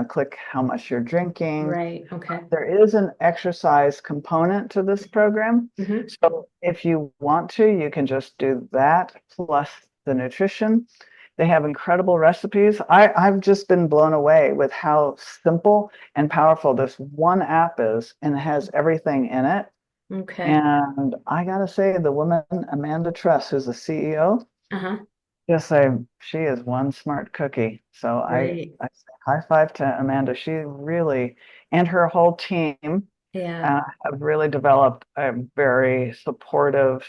click how much you're drinking. Right. Okay. There is an exercise component to this program. Hmm. So if you want to, you can just do that plus the nutrition. They have incredible recipes. I've just been blown away with how simple and powerful this one app is, and it has everything in it. Okay. And I gotta say, the woman, Amanda Truss, who's the CEO, Uh-huh. just say she is one smart cookie. So Great. I say high five to Amanda. She really, and her whole team Yeah. have really developed a very supportive,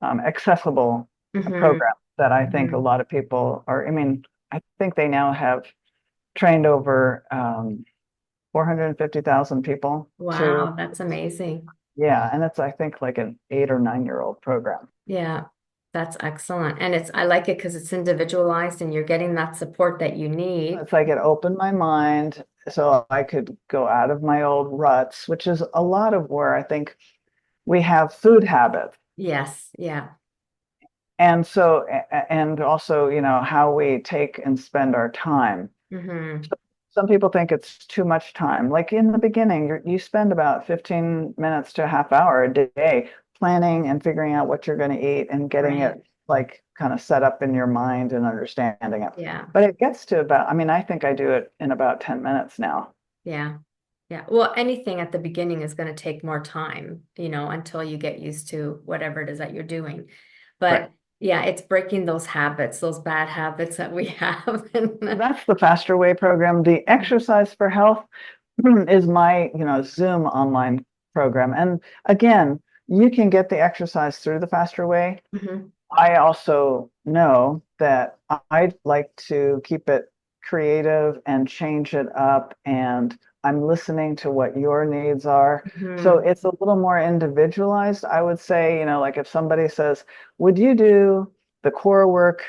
accessible Hmm. program that I think a Hmm. lot of people are. I mean, I think they now have trained over 450,000 people to, Wow, that's amazing. yeah, and it's I think like an 8 or 9 year old program. Yeah, that's excellent. And I like it because it's individualized and you're getting that support that you need. It's like it opened my mind so I could go out of my old ruts, which is a lot of where I think we have food habits. Yes. Yeah. And so, and also, how we take and spend our time. Hmm. Some people think it's too much time. Like in the beginning, you spend about 15 minutes to a half hour a day planning and figuring out what you're going to eat and getting Right. it like kind of set up in your mind and understanding it. Yeah. But it gets to about, I mean, I think I do it in about 10 minutes now. Yeah. Yeah. Well, anything at the beginning is going to take more time, until you get used to whatever it is that you're doing. Right. But yeah, it's breaking those habits, those bad habits that we have. So that's the Faster Way program. The Exercise for Health is my, Zoom online program. And again, you can get the exercise through the Faster Way. Mhm. I also know that I'd like to keep it creative and change it up. And I'm listening to what your needs are. So Hmm. it's a little more individualized, I would say, like if somebody says, would you do the core work?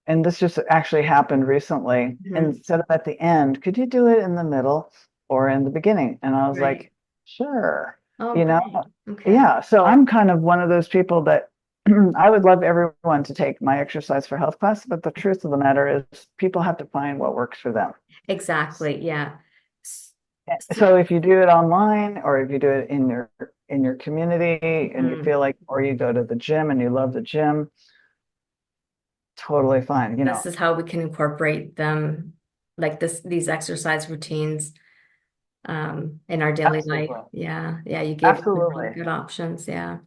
And this just actually happened recently. Hmm. Instead of at the end, could you do it in the middle or in the beginning? And I was Right. like, sure. Oh, You know, great. Okay. yeah. So I'm kind of one of those people that I would love everyone to take my exercise for health class, but the truth of the matter is people have to find what works for them. Exactly. Yeah. S- So So, if you do it online or if you do it in your community and you mhm. feel like, or you go to the gym and you love the gym, totally fine. This is how we can incorporate them, like these exercise routines, in our daily life. Absolutely. Yeah. Yeah. You gave some really Absolutely. good options. Yeah.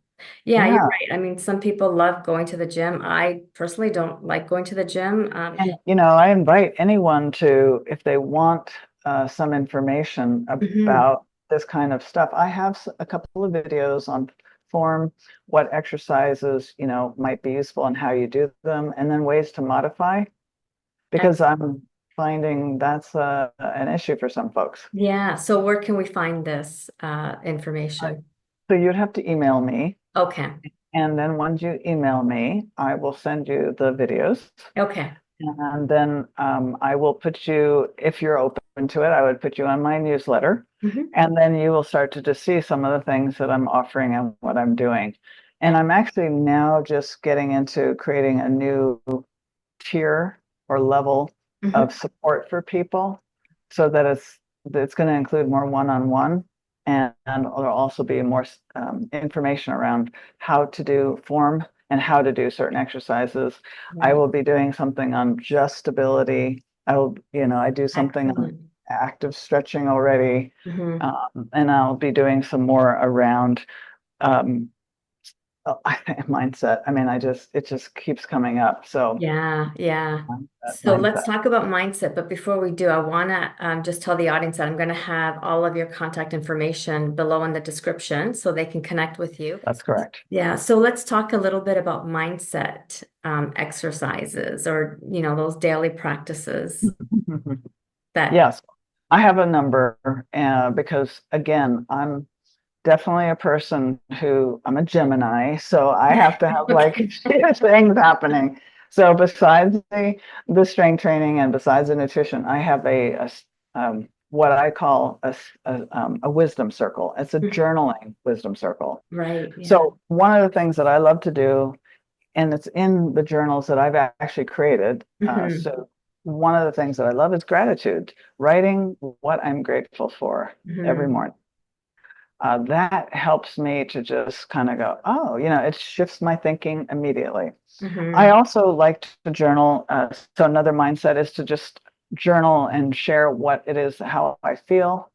Yeah, you're Yeah. right. I mean, some people love going to the gym. I personally don't like going to the gym. And, I invite anyone to, if they want some information Mhm. about this kind of stuff, I have a couple of videos on form, what exercises, might be useful and how you do them, and then ways to modify, because Excellent. I'm finding that's an issue for some folks. Yeah. So where can we find this Right. information? So you'd have to email me, Okay. and then once you email me, I will send you the videos. Okay. And then I will put you, if you're open to it, I would put you on my newsletter. Hmm. And then you will start to just see some of the things that I'm offering and what I'm doing. And Ex- I'm actually now just getting into creating a new tier or level of mhm. support for people so that it's going to include more one-on-one, and there'll also be more information around how to do form and how to do certain exercises. I Right. will be doing something on just stability. I do something on Excellent. active stretching already, Hmm. and I'll be doing some more around um, mindset. I mean, it just keeps coming up. So Yeah, yeah. So let's mindset. talk about mindset. But before we do, I want to just tell the audience that I'm going to have all of your contact information below in the description so they can connect with you. That's correct. Yeah. So let's talk a little bit about mindset exercises or, those daily practices that. Yes, I have a number because again, I'm definitely a person who I'm a Gemini, so I have to have like Okay. things happening. So besides the strength training and besides the nutrition, I have what I call a wisdom circle. It's a journaling wisdom circle. Right. Yeah. So one of the things that I love to do, and it's in the journals that I've actually created. Hmm. So one of the things that I love is gratitude, writing what I'm grateful for every Hmm. morning. That helps me to just kind of go, oh, it shifts my thinking immediately. I Hmm. also like to journal. So another mindset is to just journal and share what it is, how I feel,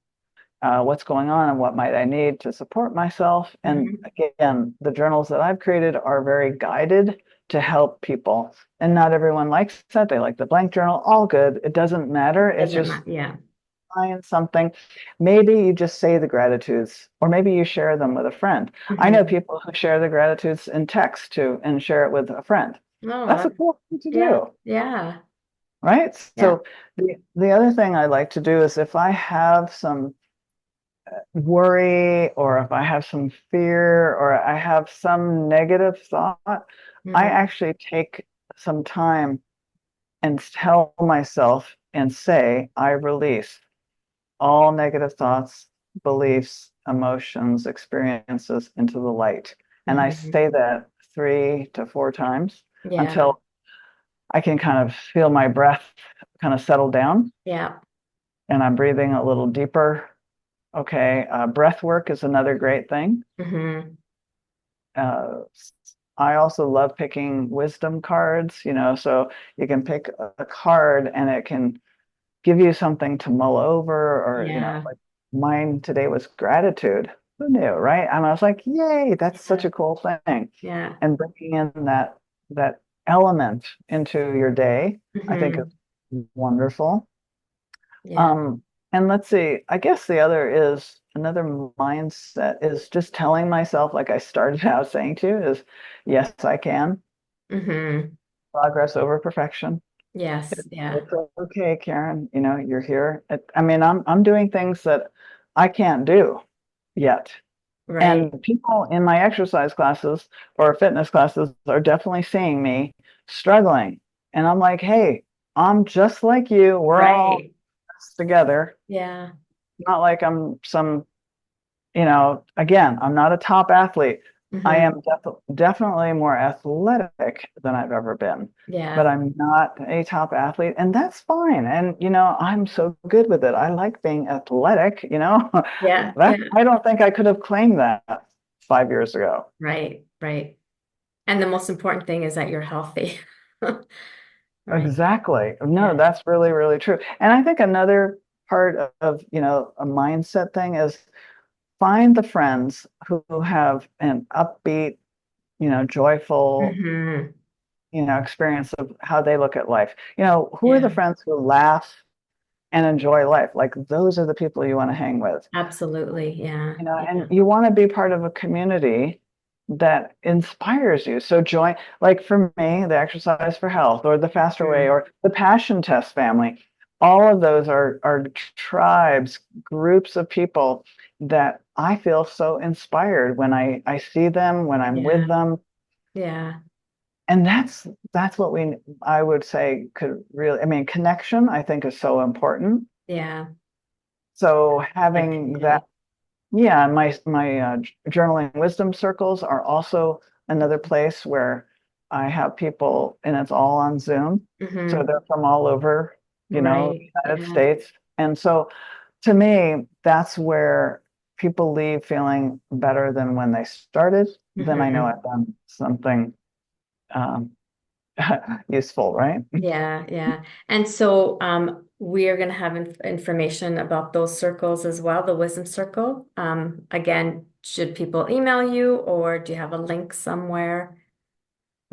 what's going on, and what might I need to support myself. And Hmm. again, the journals that I've created are very guided to help people. And not everyone likes that. They like the blank journal, all good. It doesn't matter. It's Doesn't just matter. Yeah. find something. Maybe you just say the gratitudes, or maybe you share them with a friend. I know Hmm. people who share the gratitudes in text too and share it with a friend. Oh, That's a cool thing to yeah. do, Yeah. right? Yeah. So the other thing I like to do is if I have some worry or if I have some fear or I have some negative thought, I Hmm. actually take some time and tell myself and say, I release all negative thoughts, beliefs, emotions, experiences into the light. And I Hmm. say that 3 to 4 times Yeah. until I can kind of feel my breath kind of settle down Yeah. and I'm breathing a little deeper. Okay, breath work is another great thing. Hmm. Uh, I also love picking wisdom cards, so you can pick a card and it can give you something to mull over, or, Yeah. like mine today was gratitude. Who knew, right? And I was like, yay, that's such Yeah. a cool thing. Yeah. And bringing in that element into your day, I think Hmm. is wonderful. Yeah. Um, and let's see, I guess the other is another mindset is just telling myself, like I started out saying to you, is yes, I can. Hmm. Progress over perfection. Yes. Yeah. It's okay, Karen. You're here. I mean, I'm doing things that I can't do yet. Right. And people in my exercise classes or fitness classes are definitely seeing me struggling. And I'm like, hey, I'm just like you. We're all Right. together. Yeah. Not like I'm some, again, I'm not a top athlete. I Hmm. am definitely more athletic than I've ever been, but Yeah. I'm not a top athlete, and that's fine. And I'm so good with it. I like being athletic, Yeah. that Yeah. I don't think I could have claimed that 5 years ago. Right. Right. And the most important thing is that you're healthy. Right. Exactly. No, Yeah. that's really, really true. And I think another part of, a mindset thing is find the friends who have an upbeat, joyful, Hmm. experience of how they look at life. Who are Yeah. the friends who laugh and enjoy life? Like those are the people you want to hang with. Absolutely. Yeah. And Yeah. you want to be part of a community that inspires you. So join, like for me, the Exercise for Health or the Faster Way Mm. or the Passion Test family. All of those are tribes, groups of people that I feel so inspired when I see them, when I'm Yeah. with them. Yeah. And that's what I would say could really, I mean, connection, I think is so important. Yeah. So Like having that. community. Yeah, my journaling wisdom circles are also another place where I have people, and it's all on Zoom. So Hmm. they're from all over, the Right. United Yeah. States. And so to me, that's where people leave feeling better than when they started. Then I know Hmm. I've done something um, useful, right? Yeah, yeah. And so we are going to have information about those circles as well, the wisdom circle. Again, should people email you or do you have a link somewhere?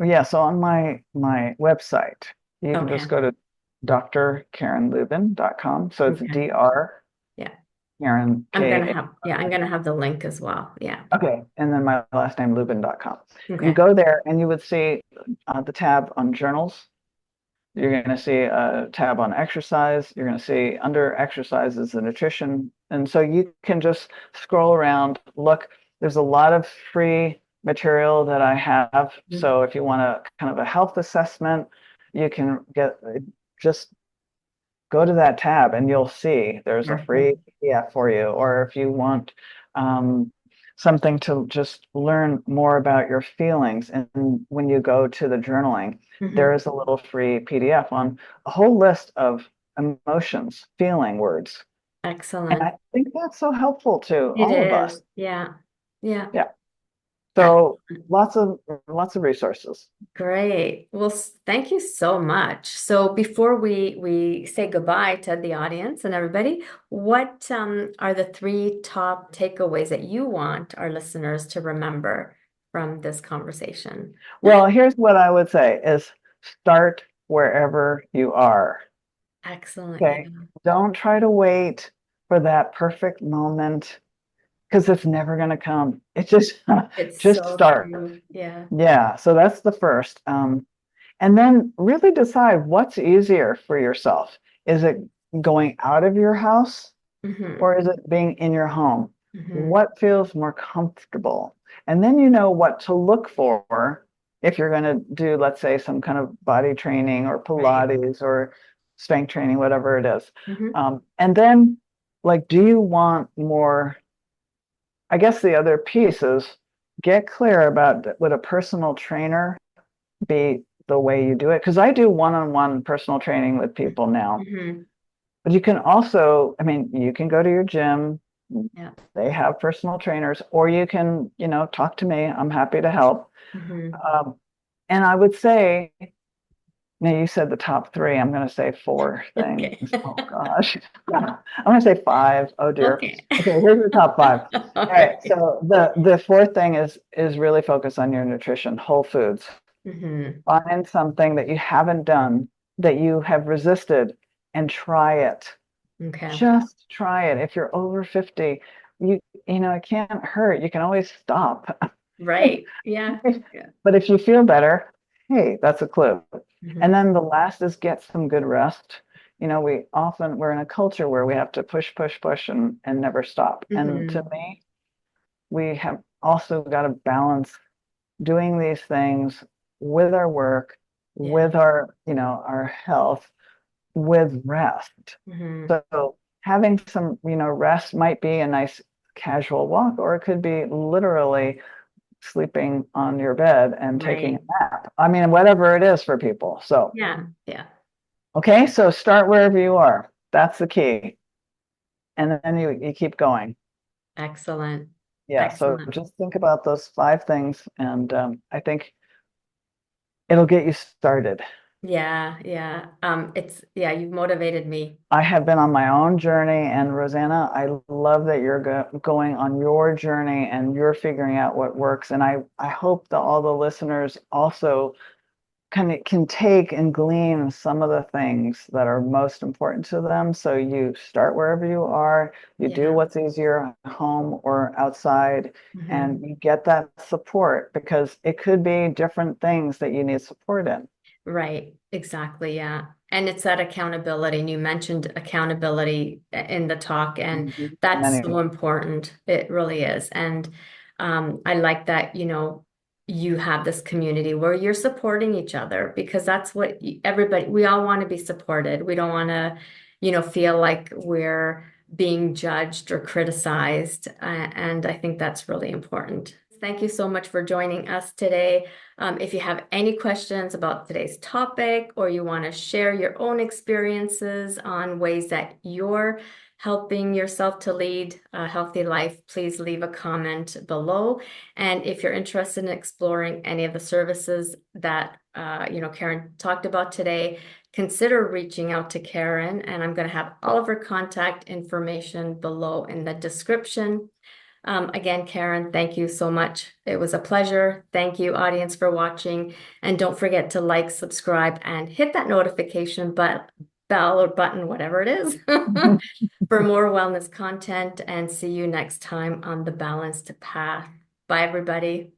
Yeah, so on my website, you can Okay. just go to drkarinlubin.com. So it's Okay. Dr. Yeah. Karen K. I'm gonna have the link as well. Yeah. Okay, and then my last name Lubin.com. You Okay. go there and you would see the tab on journals. You're going to see a tab on exercise. You're going to see under exercises the nutrition. And so you can just scroll around, look. There's a lot of free material that I have. So if you want a kind of a health assessment, you can just go to that tab and you'll see there's a free Perfect. PDF for you. Or if you want um, something to just learn more about your feelings, and when you go to the journaling, there Hmm. is a little free PDF on a whole list of emotions, feeling words. And Excellent. I think that's so helpful to It all of us. is. Yeah. Yeah. Yeah. So Excellent. lots of resources. Great. Well, thank you so much. So before we say goodbye to the audience and everybody, what are the three top takeaways that you want our listeners to remember from this conversation? Well, here's what I would say is start wherever you are. Excellent. Yeah. Okay. Don't try to wait for that perfect moment because it's never going to come. It just It's just so start. true. Yeah. Yeah. So that's the first. And then really decide what's easier for yourself. Is it going out of your house Hmm. or is it being in your home? Hmm. What feels more comfortable? And then you know what to look for if you're going to do, let's say, some kind of body training or Right. Pilates or strength training, whatever it is. Hmm. And then, like, do you want more? I guess the other piece is get clear about would a personal trainer be the way you do it? Because I do one-on-one personal training with people now. Hmm. But you can also, I mean, you can go to your gym. Yeah. They have personal trainers, or you can, talk to me. I'm happy to help. Hmm. Um, and I would say, now you said the top three. I'm going to say four things. Okay. Oh gosh, I'm going to say five. Oh dear. Okay. Okay, here's the top five. All All right. right. So the fourth thing is really focus on your nutrition, whole foods. Hmm. Find something that you haven't done that you have resisted and try it. Okay. Just try it. If you're over 50, it can't hurt. You can always stop. Right. Yeah. Yeah. But if you feel better, hey, that's a clue. And Hmm. then the last is get some good rest. We're in a culture where we have to push, push, push and never stop. And to Hmm. me, we have also got to balance doing these things with our work, Yeah. with our health, with rest. Hmm. So having some, rest might be a nice casual walk, or it could be literally sleeping on your bed and taking Right. a nap. I mean, whatever it is for people. So, Yeah. Yeah. okay, so start wherever you are. That's the key. And then you keep going. Excellent. Yeah, so Excellent. just think about those 5 things, and I think it'll get you started. Yeah. Yeah. Yeah, you've motivated me. I have been on my own journey, and Rosanna, I love that you're going on your journey and you're figuring out what works. And I hope that all the listeners also can take and glean some of the things that are most important to them. So you start wherever you are, you do Yeah. what's easier at home or outside, and Hmm. you get that support because it could be different things that you need support in. Right. Exactly. Yeah. And it's that accountability. And you mentioned accountability in the talk, and Mhm. that's Many. so important. It really is. And I like that, you have this community where you're supporting each other because that's what everybody, we all want to be supported. We don't want to, feel like we're being judged or criticized. And I think that's really important. Thank you so much for joining us today. If you have any questions about today's topic or you want to share your own experiences on ways that you're helping yourself to lead a healthy life, please leave a comment below. And if you're interested in exploring any of the services that Karin talked about today, consider reaching out to Karin. And I'm going to have all of her contact information below in the description. Again, Karin, thank you so much. It was a pleasure. Thank you, audience, for watching. And don't forget to like, subscribe, and hit that notification bell or button, whatever it is, for more wellness content. And see you next time on The Balanced Path. Bye, everybody.